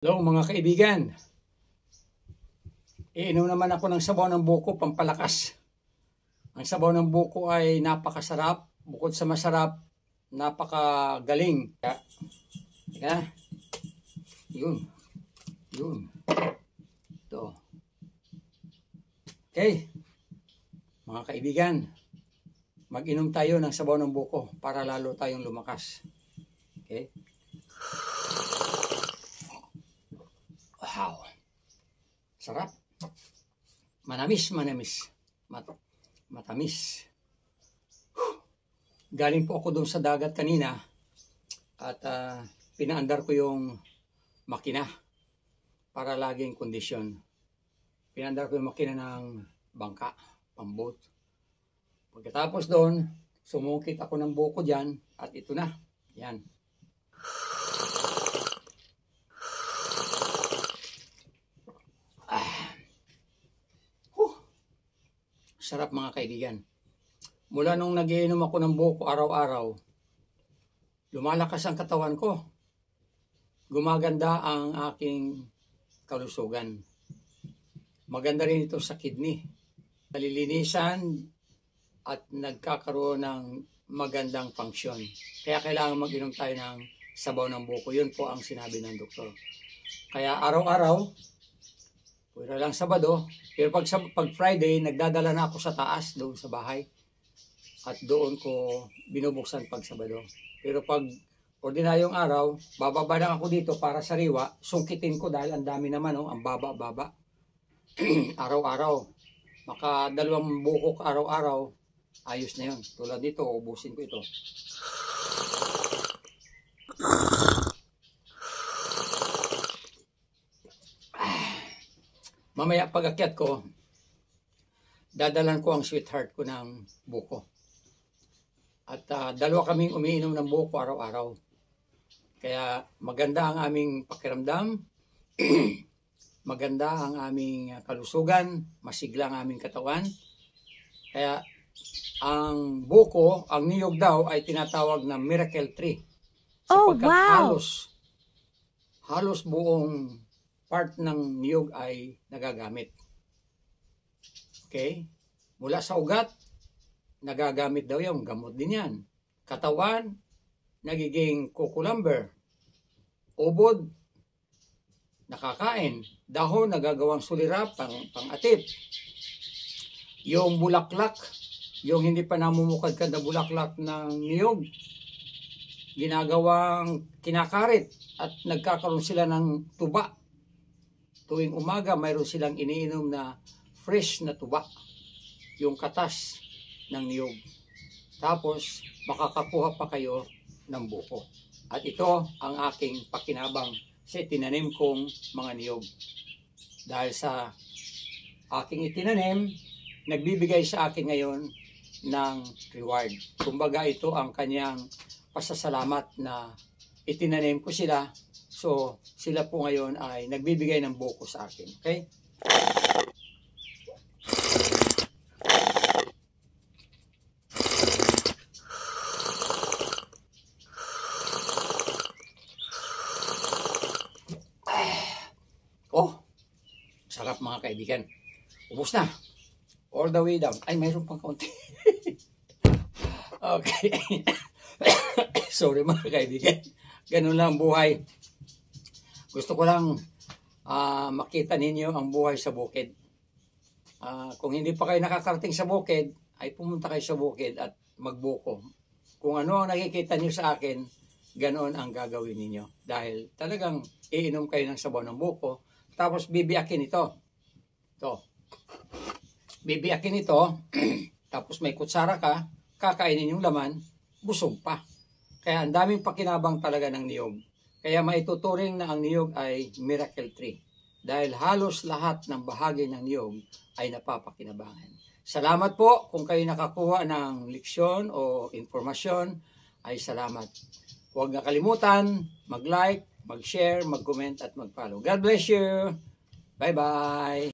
Hello mga kaibigan, iinom naman ako ng sabaw ng buko pampalakas. Ang sabaw ng buko ay napakasarap, bukod sa masarap, napakagaling. Kaya, yun. Ito. Okay, mga kaibigan, mag-inom tayo ng sabaw ng buko para lalo tayong lumakas. Okay? Wow. Sarap. Manamis. Matamis. Galing po ako doon sa dagat kanina at pinaandar ko yung makina para laging kondisyon. Pinaandar ko yung makina ng bangka, pambot. Pagkatapos doon, sumungkit ako ng buko dyan at ito na. Yan. Sarap mga kaibigan. Mula nung nagiinom ako ng buko araw-araw, lumalakas ang katawan ko. Gumaganda ang aking kalusugan. Maganda rin ito sa kidney. Nalilinisan at nagkakaroon ng magandang function. Kaya kailangan mag-inom tayo ng sabaw ng buko. Yun po ang sinabi ng doktor. Kaya araw-araw, pwede lang Sabado, pero pag Friday, nagdadala na ako sa taas, doon sa bahay. At doon ko binubuksan pag Sabado. Pero pag ordinaryong araw, bababa lang ako dito para sariwa, sungkitin ko dahil ang dami naman, ang baba-baba. Araw-araw. Maka 2 buko araw-araw, ayos na yun. Tulad dito, ubusin ko ito. Mamaya pag-akyat ko, dadalan ko ang sweetheart ko ng buko. At 2 kaming umiinom ng buko araw-araw. Kaya maganda ang aming pakiramdam, maganda ang aming kalusugan, masigla ang aming katawan. Kaya ang buko, ang niyog daw ay tinatawag na miracle tree. Sapagkat halos buong part ng niyog ay nagagamit. Okay? Mula sa ugat, nagagamit daw yung gamot din yan. Katawan, nagiging kukulamber. Ubod, nakakain. Dahon, nagagawang sulirap, pang-atip. Yung bulaklak, yung hindi pa namumukadkad na bulaklak ng niyog, ginagawang kinakarit at nagkakaroon sila ng tuba. Tuwing umaga, mayroon silang iniinom na fresh na tuba, yung katas ng niyog. Tapos, makakakuha pa kayo ng buko. At ito ang aking pakinabang sa tinanim kong mga niyog. Dahil sa aking itinanim, nagbibigay sa akin ngayon ng reward. Kumbaga ito ang kanyang pasasalamat na itinanim ko sila. So, sila po ngayon ay nagbibigay ng buko sa akin. Okay? Oh, sarap mga kaibigan. Ubus na. All the way down. Ay, mayroon pang kaunti. Okay. Sorry mga kaibigan. Ganun lang ang buhay. Gusto ko lang makita ninyo ang buhay sa bukid. Kung hindi pa kayo nakakarating sa bukid, ay pumunta kayo sa bukid at magbuko. Kung ano ang nakikita nyo sa akin, ganoon ang gagawin ninyo. Dahil talagang iinom kayo ng sabaw ng buko, tapos bibiyakin ito. Ito. Bibiyakin ito, tapos may kutsara ka, kakainin yung laman, busog pa. Kaya ang daming pakinabang talaga ng niyog. Kaya maituturing na ang niyog ay miracle tree. Dahil halos lahat ng bahagi ng niyog ay napapakinabangan. Salamat po kung kayo nakakuha ng leksyon o informasyon, ay salamat. Huwag na kalimutan, mag-like, mag-share, mag-comment at mag-follow. God bless you! Bye-bye!